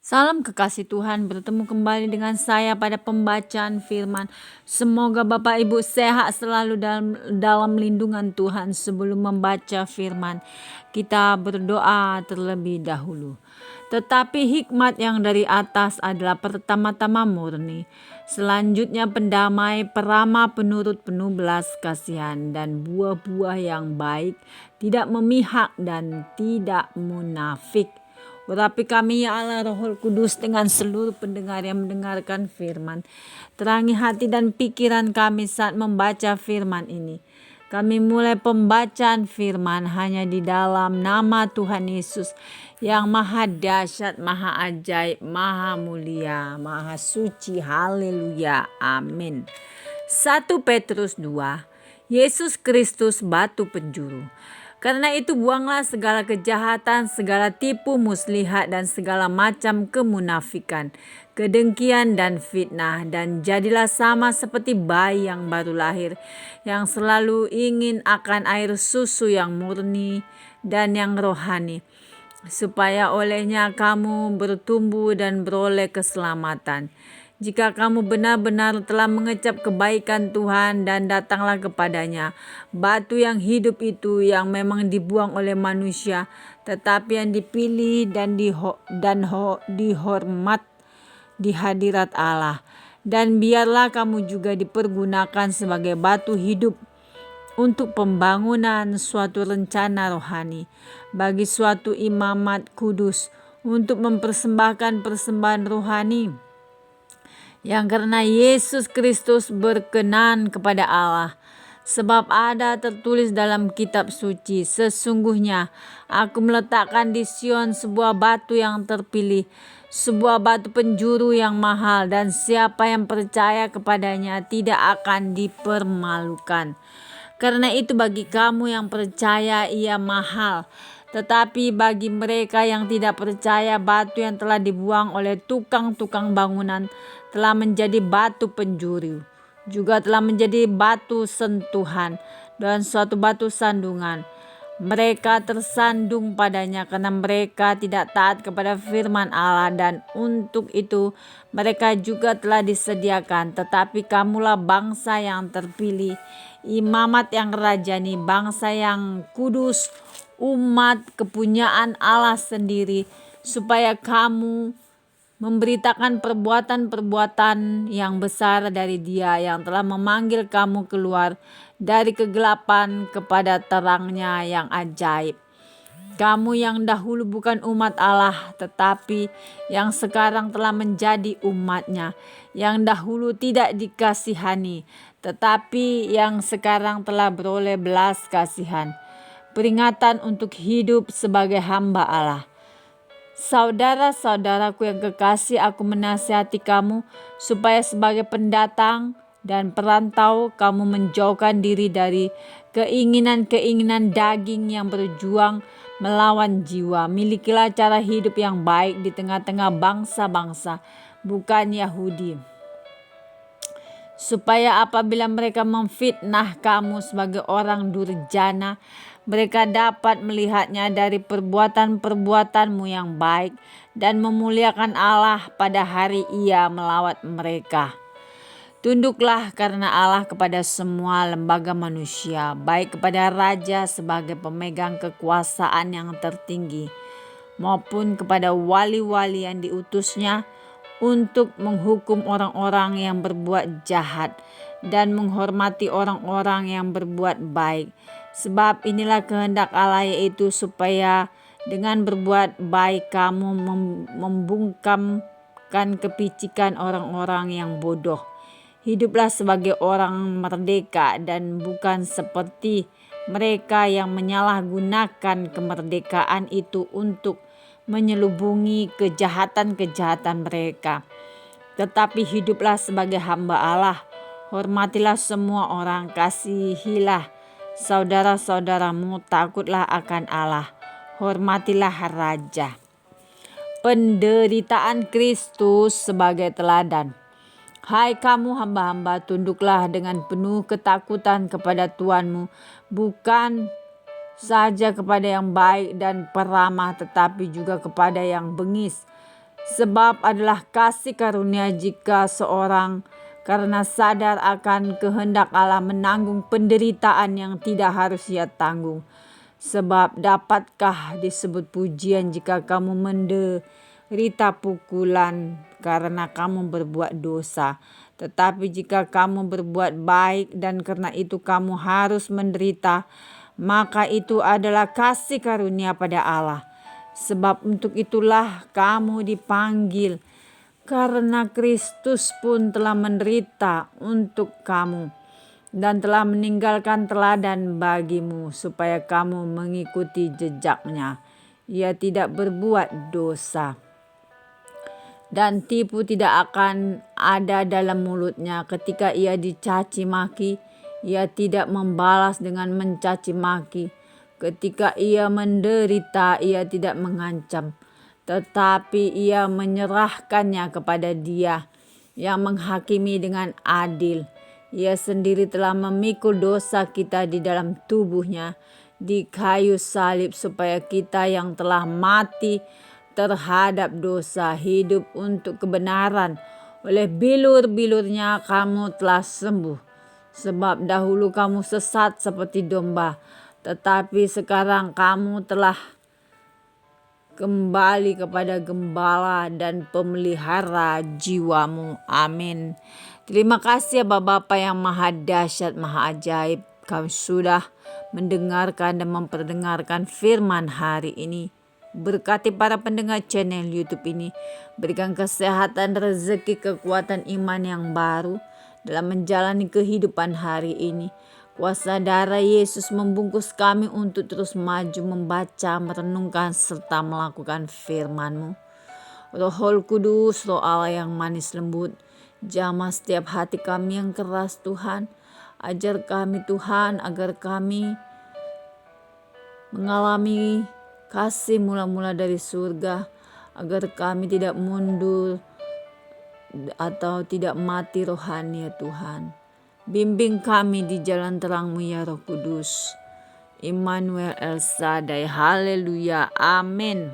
Salam kekasih Tuhan, bertemu kembali dengan saya pada pembacaan firman. Semoga Bapak Ibu sehat selalu dalam lindungan Tuhan. Sebelum membaca firman, kita berdoa terlebih dahulu. Tetapi hikmat yang dari atas adalah pertama-tama murni, selanjutnya pendamai, peramah, penurut, penuh belas kasihan, dan buah-buah yang baik, tidak memihak dan tidak munafik. Urapi kami ya Allah Roh Kudus dengan seluruh pendengar yang mendengarkan firman. Terangi hati dan pikiran kami saat membaca firman ini. Kami mulai pembacaan firman hanya di dalam nama Tuhan Yesus yang maha dahsyat, maha ajaib, maha mulia, maha suci. Haleluya. Amin. 1 Petrus 2. Yesus Kristus batu penjuru. Karena itu buanglah segala kejahatan, segala tipu muslihat dan segala macam kemunafikan, kedengkian dan fitnah, dan jadilah sama seperti bayi yang baru lahir, yang selalu ingin akan air susu yang murni dan yang rohani, supaya olehnya kamu bertumbuh dan beroleh keselamatan. Jika kamu benar-benar telah mengecap kebaikan Tuhan dan datanglah kepadanya, batu yang hidup itu yang memang dibuang oleh manusia, tetapi yang dipilih dan dihormat di hadirat Allah. Dan biarlah kamu juga dipergunakan sebagai batu hidup untuk pembangunan suatu rencana rohani, bagi suatu imamat kudus, untuk mempersembahkan persembahan rohani yang karena Yesus Kristus berkenan kepada Allah. Sebab ada tertulis dalam kitab suci, sesungguhnya aku meletakkan di Sion sebuah batu yang terpilih, sebuah batu penjuru yang mahal, dan siapa yang percaya kepadanya tidak akan dipermalukan. Karena itu bagi kamu yang percaya ia mahal, tetapi bagi mereka yang tidak percaya, batu yang telah dibuang oleh tukang-tukang bangunan telah menjadi batu penjuru, juga telah menjadi batu sentuhan dan suatu batu sandungan. Mereka tersandung padanya karena mereka tidak taat kepada firman Allah, dan untuk itu mereka juga telah disediakan. Tetapi kamulah bangsa yang terpilih, imamat yang rajani, bangsa yang kudus, umat kepunyaan Allah sendiri, supaya kamu memberitakan perbuatan-perbuatan yang besar dari Dia yang telah memanggil kamu keluar dari kegelapan kepada terangnya yang ajaib. Kamu yang dahulu bukan umat Allah, tetapi yang sekarang telah menjadi umat-Nya, yang dahulu tidak dikasihani, tetapi yang sekarang telah beroleh belas kasihan. Peringatan untuk hidup sebagai hamba Allah. Saudara-saudaraku yang kekasih, aku menasihati kamu supaya sebagai pendatang dan perantau kamu menjauhkan diri dari keinginan-keinginan daging yang berjuang melawan jiwa. Milikilah cara hidup yang baik di tengah-tengah bangsa-bangsa, bukan Yahudi, supaya apabila mereka memfitnah kamu sebagai orang durjana, mereka dapat melihatnya dari perbuatan-perbuatanmu yang baik dan memuliakan Allah pada hari Ia melawat mereka. Tunduklah karena Allah kepada semua lembaga manusia, baik kepada raja sebagai pemegang kekuasaan yang tertinggi, maupun kepada wali-wali yang diutusnya untuk menghukum orang-orang yang berbuat jahat dan menghormati orang-orang yang berbuat baik. Sebab inilah kehendak Allah, yaitu supaya dengan berbuat baik kamu membungkamkan kepicikan orang-orang yang bodoh. Hiduplah sebagai orang merdeka dan bukan seperti mereka yang menyalahgunakan kemerdekaan itu untuk menyelubungi kejahatan-kejahatan mereka. Tetapi hiduplah sebagai hamba Allah. Hormatilah semua orang, kasihilah saudara-saudaramu, takutlah akan Allah, hormatilah raja. Penderitaan Kristus sebagai teladan. Hai kamu hamba-hamba, tunduklah dengan penuh ketakutan kepada Tuhanmu, bukan saja kepada yang baik dan peramah, tetapi juga kepada yang bengis. Sebab adalah kasih karunia jika seorang karena sadar akan kehendak Allah menanggung penderitaan yang tidak harus ia tanggung. Sebab dapatkah disebut pujian jika kamu menderita pukulan karena kamu berbuat dosa? Tetapi jika kamu berbuat baik dan karena itu kamu harus menderita, maka itu adalah kasih karunia pada Allah. Sebab untuk itulah kamu dipanggil, karena Kristus pun telah menderita untuk kamu dan telah meninggalkan teladan bagimu supaya kamu mengikuti jejaknya. Ia tidak berbuat dosa dan tipu tidak akan ada dalam mulutnya. Ketika ia dicaci maki, ia tidak membalas dengan mencaci maki. Ketika ia menderita, ia tidak mengancam, tetapi ia menyerahkannya kepada Dia yang menghakimi dengan adil. Ia sendiri telah memikul dosa kita di dalam tubuhnya di kayu salib, supaya kita yang telah mati terhadap dosa hidup untuk kebenaran. Oleh bilur-bilurnya kamu telah sembuh. Sebab dahulu kamu sesat seperti domba, tetapi sekarang kamu telah kembali kepada gembala dan pemelihara jiwamu. Amin. Terima kasih ya Bapa yang maha dahsyat, maha ajaib. Kami sudah mendengarkan dan memperdengarkan firman hari ini. Berkati para pendengar channel YouTube ini. Berikan kesehatan, rezeki, kekuatan iman yang baru dalam menjalani kehidupan hari ini. Kuasa darah Yesus membungkus kami untuk terus maju membaca, merenungkan, serta melakukan firman-Mu. Roh Kudus, Roh Allah yang manis lembut, jamah setiap hati kami yang keras Tuhan. Ajar kami Tuhan agar kami mengalami kasih mula-mula dari surga, agar kami tidak mundur atau tidak mati rohani ya Tuhan. Bimbing kami di jalan terang-Mu ya Roh Kudus. Immanuel El Shaddai. Haleluya. Amin.